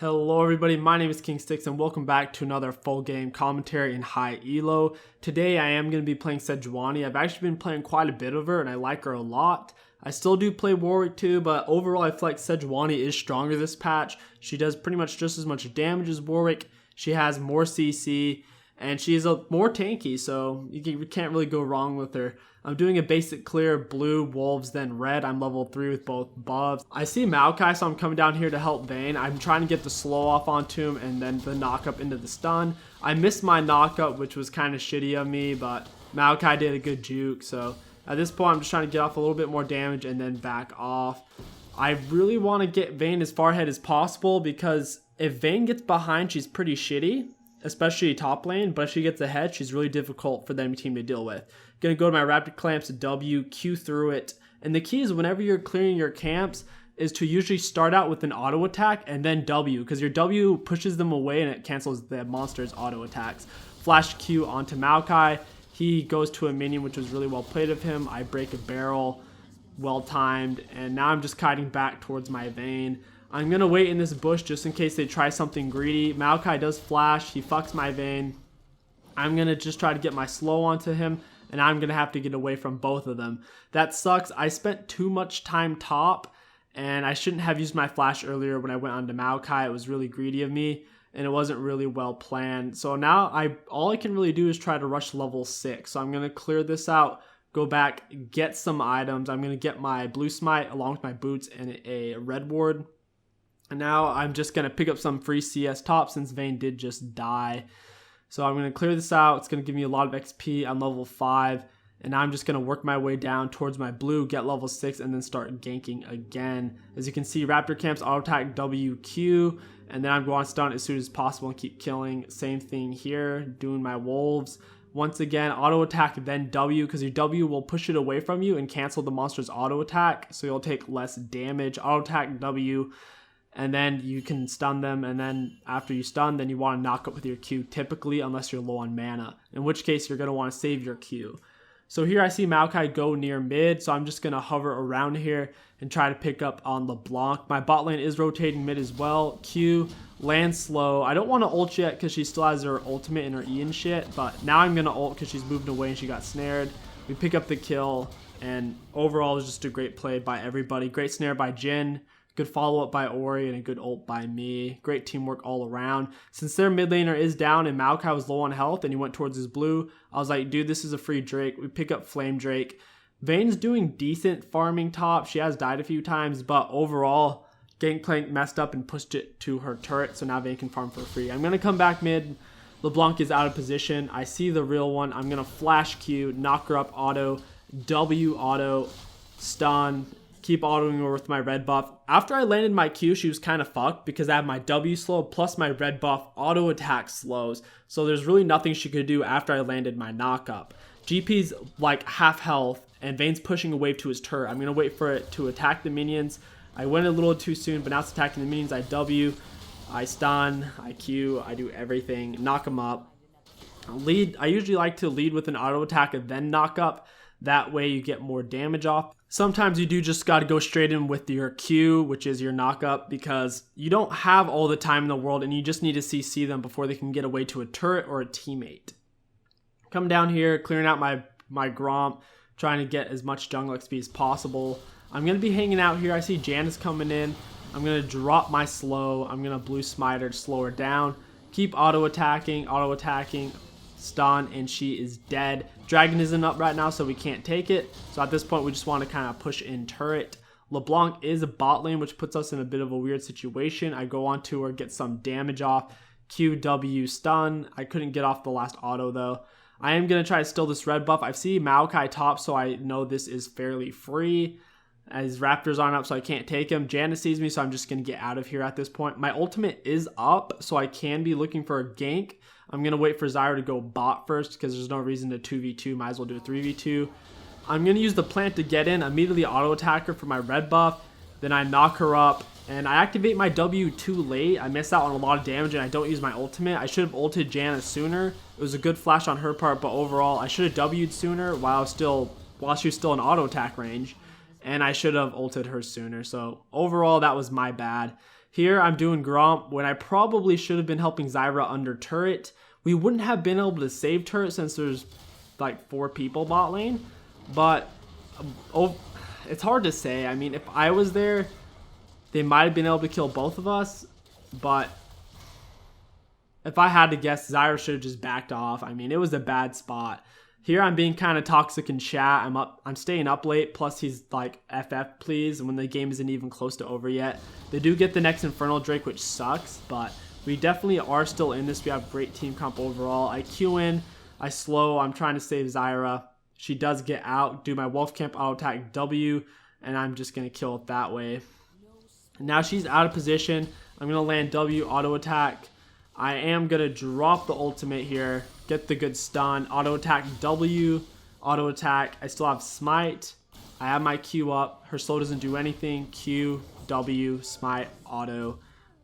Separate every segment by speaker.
Speaker 1: Hello everybody, my name is KingStix and welcome back to another full game commentary in high elo. Today I am going to be playing Sejuani. I've actually been playing quite a bit of her and I like her a lot. I still do play Warwick too, but overall I feel like Sejuani is stronger this patch. She does pretty much just as much damage as Warwick. She has more CC and she's more tanky, so you can't really go wrong with her. I'm doing a basic clear, blue, wolves, then red. I'm level 3 with both buffs. I see Maokai, so I'm coming down here to help Vayne. I'm trying to get the slow off onto him and then the knock up into the stun. I missed my knock up, which was kind of shitty of me, but Maokai did a good juke. So at this point, I'm just trying to get off a little bit more damage and then back off. I really want to get Vayne as far ahead as possible because if Vayne gets behind, she's pretty shitty, especially top lane, but if she gets ahead, she's really difficult for the enemy team to deal with. Gonna go to my rapid clamps, W, Q through it, and the key is whenever you're clearing your camps is to usually start out with an auto attack and then W, because your W pushes them away and it cancels the monster's auto attacks. Flash Q onto Maokai, he goes to a minion, which was really well played of him. I break a barrel, well timed, and now I'm just kiting back towards my Vayne. I'm gonna wait in this bush just in case they try something greedy. Maokai does flash, he fucks my Vayne. I'm gonna just try to get my slow onto him, and I'm gonna have to get away from both of them. That sucks. I spent too much time top, and I shouldn't have used my flash earlier when I went onto Maokai. It was really greedy of me, and it wasn't really well planned. So now all I can really do is try to rush level 6. So I'm gonna clear this out, go back, get some items. I'm gonna get my blue smite along with my boots and a red ward. And now I'm just gonna pick up some free CS top since Vayne did just die. So I'm going to clear this out. It's going to give me a lot of XP. I'm level 5. And now I'm just going to work my way down towards my blue, get level 6, and then start ganking again. As you can see, Raptor Camps auto attack WQ. And then I'm going to stun as soon as possible and keep killing. Same thing here, doing my wolves. Once again, auto attack, then W, because your W will push it away from you and cancel the monster's auto attack. So you'll take less damage. Auto attack W. And then you can stun them, and then after you stun, then you want to knock up with your Q typically, unless you're low on mana, in which case you're going to want to save your Q. So here I see Maokai go near mid, so I'm just going to hover around here and try to pick up on LeBlanc. My bot lane is rotating mid as well. Q, land slow. I don't want to ult yet because she still has her ultimate and her E and shit, but now I'm going to ult because she's moved away and she got snared. We pick up the kill, and overall it was just a great play by everybody. Great snare by Jhin. Good follow-up by Ori and a good ult by me. Great teamwork all around. Since their mid laner is down and Maokai was low on health and he went towards his blue, I was like, dude, this is a free Drake. We pick up Flame Drake. Vayne's doing decent farming top. She has died a few times, but overall, Gangplank messed up and pushed it to her turret, so now Vayne can farm for free. I'm going to come back mid. LeBlanc is out of position. I see the real one. I'm going to flash Q, knock her up auto, W auto, stun, keep autoing her with my red buff. After I landed my Q, she was kind of fucked because I have my W slow plus my red buff auto attack slows. So there's really nothing she could do after I landed my knock up. GP's like half health and Vayne's pushing a wave to his turret. I'm going to wait for it to attack the minions. I went a little too soon, but now it's attacking the minions. I W, I stun, I Q, I do everything, knock them up. Lead. I usually like to lead with an auto attack and then knock up. That way you get more damage off. Sometimes you do just got to go straight in with your Q, which is your knockup, because you don't have all the time in the world and you just need to CC them before they can get away to a turret or a teammate. Come down here, clearing out my Gromp, trying to get as much jungle XP as possible. I'm going to be hanging out here. I see Janice coming in. I'm going to drop my slow. I'm going to blue smite her to slow her down. Keep auto attacking, stun, and she is dead. Dragon isn't up right now, so we can't take it. So at this point, we just want to kind of push in turret. LeBlanc is a bot lane, which puts us in a bit of a weird situation. I go on to her, get some damage off. QW stun. I couldn't get off the last auto, though. I am going to try to steal this red buff. I see Maokai top, so I know this is fairly free. As Raptors aren't up, so I can't take him. Janice sees me, so I'm just going to get out of here at this point. My ultimate is up, so I can be looking for a gank. I'm going to wait for Zyra to go bot first because there's no reason to 2v2. Might as well do a 3v2. I'm going to use the plant to get in, immediately auto attack her for my red buff. Then I knock her up, and I activate my W too late. I miss out on a lot of damage, and I don't use my ultimate. I should have ulted Janice sooner. It was a good flash on her part, but overall, I should have W'd sooner while she was still in auto attack range. And I should have ulted her sooner. So overall, that was my bad. Here I'm doing Gromp when I probably should have been helping Zyra under turret. We wouldn't have been able to save turret since there's like 4 people bot lane. But it's hard to say. I mean, if I was there, they might have been able to kill both of us. But if I had to guess, Zyra should have just backed off. I mean, it was a bad spot. Here I'm being kind of toxic in chat. I'm staying up late. Plus he's like, FF please, when the game isn't even close to over yet. They do get the next Infernal Drake, which sucks, but we definitely are still in this. We have great team comp overall. I Q in, I slow, I'm trying to save Zyra. She does get out, do my Wolf Camp auto attack W, and I'm just gonna kill it that way. Now she's out of position. I'm gonna land W auto attack. I am gonna drop the ultimate here, get the good stun, auto attack W, auto attack. I still have smite. I have my Q up. Her slow doesn't do anything. Q, W, smite, auto.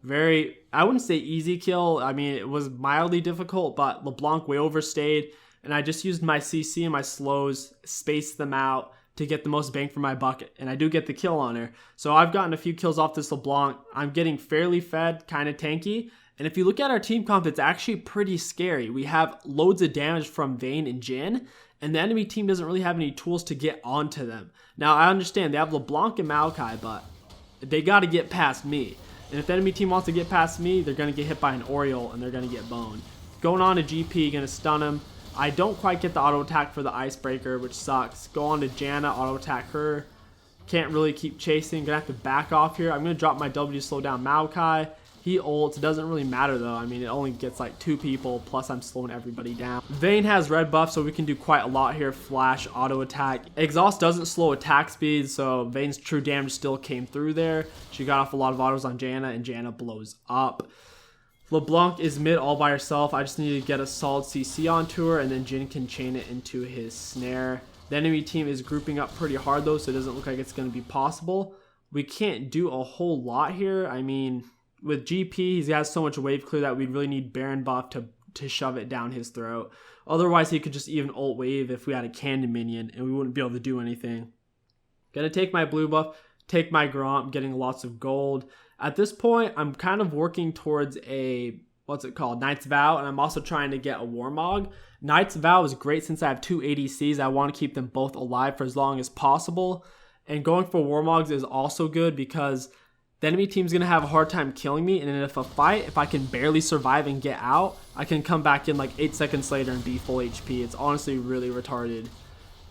Speaker 1: Very, I wouldn't say easy kill. I mean, it was mildly difficult, but LeBlanc way overstayed, and I just used my CC and my slows, spaced them out to get the most bang for my buck, and I do get the kill on her. So I've gotten a few kills off this LeBlanc. I'm getting fairly fed, kind of tanky. And if you look at our team comp, it's actually pretty scary. We have loads of damage from Vayne and Jhin, and the enemy team doesn't really have any tools to get onto them. Now, I understand they have LeBlanc and Maokai, but they got to get past me. And if the enemy team wants to get past me, they're going to get hit by an Oriole, and they're going to get boned. Going on to GP, going to stun him. I don't quite get the auto attack for the Icebreaker, which sucks. Go on to Janna, auto attack her. Can't really keep chasing. Going to have to back off here. I'm going to drop my W to slow down Maokai. He ults. It doesn't really matter though. I mean, it only gets like 2 people, plus I'm slowing everybody down. Vayne has red buff, so we can do quite a lot here. Flash, auto attack. Exhaust doesn't slow attack speed, so Vayne's true damage still came through there. She got off a lot of autos on Janna, and Janna blows up. LeBlanc is mid all by herself. I just need to get a solid CC onto her, and then Jhin can chain it into his snare. The enemy team is grouping up pretty hard though, so it doesn't look like it's going to be possible. We can't do a whole lot here. I mean, with GP, he has so much wave clear that we really need Baron buff to shove it down his throat. Otherwise, he could just even ult wave if we had a cannon minion, and we wouldn't be able to do anything. Gonna take my blue buff, take my Gromp, getting lots of gold. At this point, I'm kind of working towards a, what's it called, Knight's Vow, and I'm also trying to get a Warmog. Knight's Vow is great since I have 2 ADCs. I want to keep them both alive for as long as possible. And going for Warmogs is also good because the enemy team's going to have a hard time killing me, and if I can barely survive and get out, I can come back in like 8 seconds later and be full HP. It's honestly really retarded.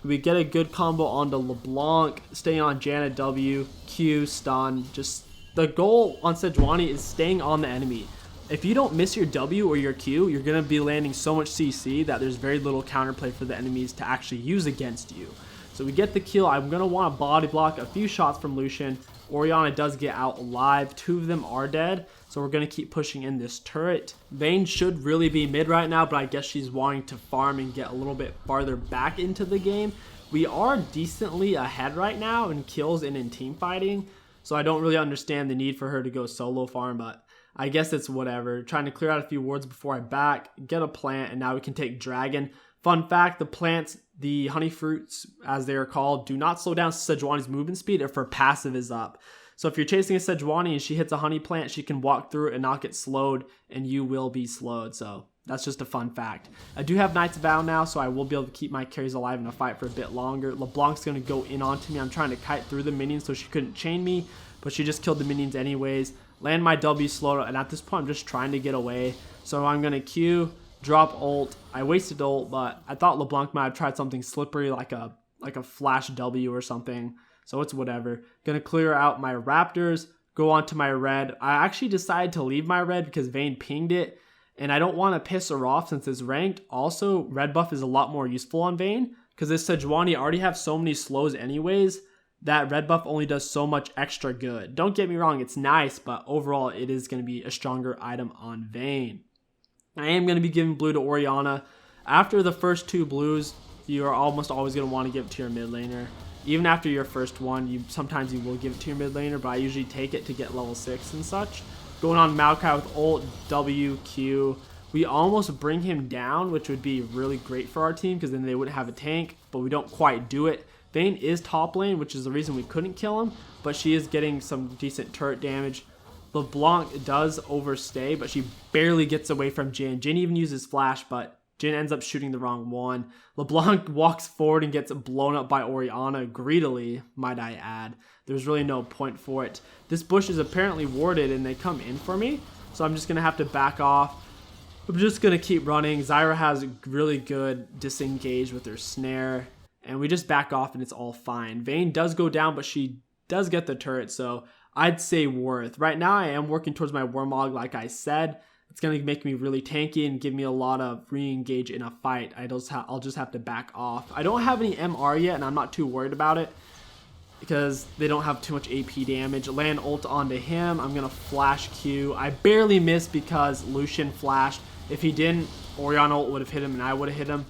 Speaker 1: We get a good combo onto LeBlanc, staying on Janna W, Q, stun. Just the goal on Sejuani is staying on the enemy. If you don't miss your W or your Q, you're going to be landing so much CC that there's very little counterplay for the enemies to actually use against you. So we get the kill. I'm going to want to body block a few shots from Lucian. Orianna does get out alive. 2 of them are dead, so we're going to keep pushing in this turret. Vayne should really be mid right now, but I guess she's wanting to farm and get a little bit farther back into the game. We are decently ahead right now in kills and in team fighting, so I don't really understand the need for her to go solo farm, but I guess it's whatever. Trying to clear out a few wards before I back, get a plant, and now we can take Dragon. Fun fact, the plants, the honey fruits, as they are called, do not slow down Sejuani's movement speed if her passive is up. So if you're chasing a Sejuani and she hits a honey plant, she can walk through it and not get slowed, and you will be slowed. So that's just a fun fact. I do have Knight's Vow now, so I will be able to keep my carries alive in a fight for a bit longer. LeBlanc's going to go in onto me. I'm trying to kite through the minions so she couldn't chain me, but she just killed the minions anyways. Land my W slow, and at this point, I'm just trying to get away. So I'm going to Q, drop ult. I wasted ult, but I thought LeBlanc might have tried something slippery like a flash W or something. So it's whatever. Gonna clear out my Raptors, go on to my red. I actually decided to leave my red because Vayne pinged it, and I don't want to piss her off since it's ranked. Also, red buff is a lot more useful on Vayne because this Sejuani already have so many slows anyways that red buff only does so much extra good. Don't get me wrong, it's nice, but overall it is going to be a stronger item on Vayne. I am going to be giving blue to Orianna. After the first 2 blues, you are almost always going to want to give it to your mid laner. Even after your first one, sometimes you will give it to your mid laner, but I usually take it to get level 6 and such. Going on Maokai with ult, W, Q. We almost bring him down, which would be really great for our team because then they wouldn't have a tank, but we don't quite do it. Vayne is top lane, which is the reason we couldn't kill him, but she is getting some decent turret damage. LeBlanc does overstay, but she barely gets away from Jhin. Jhin even uses flash, but Jhin ends up shooting the wrong one. LeBlanc walks forward and gets blown up by Orianna greedily, might I add. There's really no point for it. This bush is apparently warded and they come in for me, so I'm just going to have to back off. I'm just going to keep running. Zyra has really good disengage with her snare, and we just back off and it's all fine. Vayne does go down, but she does get the turret, so I'd say worth. Right now I am working towards my Warmog like I said. It's going to make me really tanky and give me a lot of re-engage in a fight. I'll just have to back off. I don't have any MR yet, and I'm not too worried about it because they don't have too much AP damage. Land ult onto him. I'm going to flash Q. I barely missed because Lucian flashed. If he didn't, Orianna ult would have hit him and I would have hit him.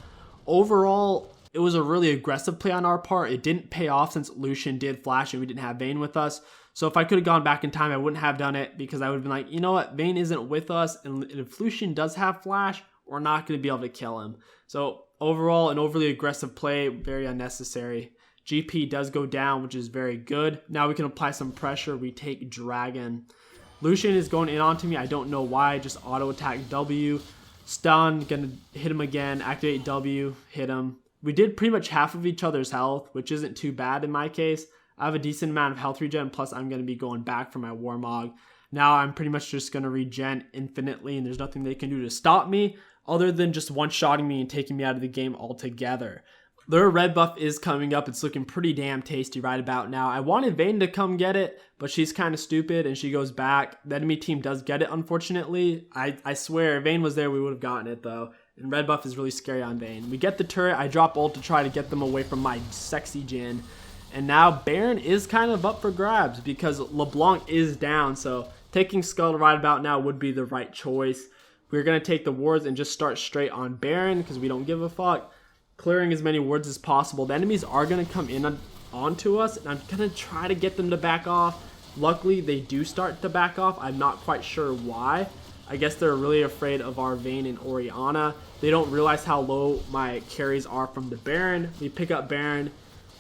Speaker 1: Overall, it was a really aggressive play on our part. It didn't pay off since Lucian did flash and we didn't have Vayne with us. So if I could have gone back in time, I wouldn't have done it because I would have been like, you know what, Vayne isn't with us, and if Lucian does have flash, we're not going to be able to kill him. So overall, an overly aggressive play, very unnecessary. GP does go down, which is very good. Now we can apply some pressure. We take Dragon. Lucian is going in onto me. I don't know why. Just auto attack W. Stun, gonna hit him again. Activate W, hit him. We did pretty much half of each other's health, which isn't too bad in my case. I have a decent amount of health regen, plus I'm going to be going back for my Warmog. Now I'm pretty much just going to regen infinitely, and there's nothing they can do to stop me other than just one-shotting me and taking me out of the game altogether. Their red buff is coming up. It's looking pretty damn tasty right about now. I wanted Vayne to come get it, but she's kind of stupid, and she goes back. The enemy team does get it, unfortunately. I swear, if Vayne was there, we would have gotten it, though. And red buff is really scary on Vayne. We get the turret. I drop ult to try to get them away from my sexy Jhin. And now Baron is kind of up for grabs because LeBlanc is down. So taking Skull right about now would be the right choice. We're going to take the wards and just start straight on Baron because we don't give a fuck. Clearing as many wards as possible. The enemies are going to come in onto us, and I'm going to try to get them to back off. Luckily, they do start to back off. I'm not quite sure why. I guess they're really afraid of our Vayne and Orianna. They don't realize how low my carries are from the Baron. We pick up Baron.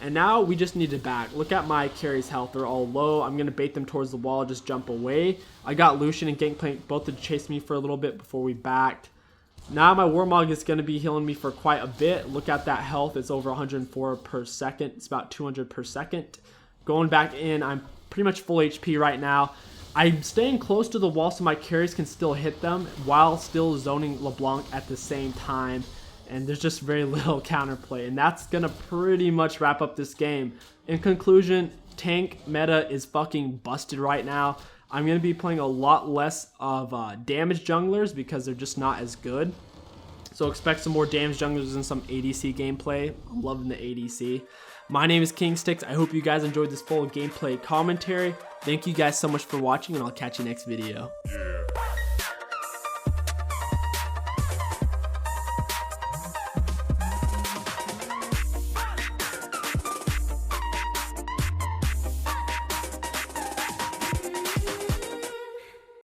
Speaker 1: And now we just need to back. Look at my carries' health. They're all low. I'm going to bait them towards the wall, just jump away. I got Lucian and Gangplank both to chase me for a little bit before we backed. Now my Warmog is going to be healing me for quite a bit. Look at that health. It's over 104 per second. It's about 200 per second. Going back in, I'm pretty much full HP right now. I'm staying close to the wall so my carries can still hit them while still zoning LeBlanc at the same time. And there's just very little counterplay, and that's gonna pretty much wrap up this game. In conclusion, tank meta is fucking busted right now. I'm gonna be playing a lot less of damage junglers because they're just not as good. So expect some more damage junglers and some ADC gameplay. I'm loving the ADC. My name is KingStix. I hope you guys enjoyed this full gameplay commentary. Thank you guys so much for watching, and I'll catch you next video. Yeah.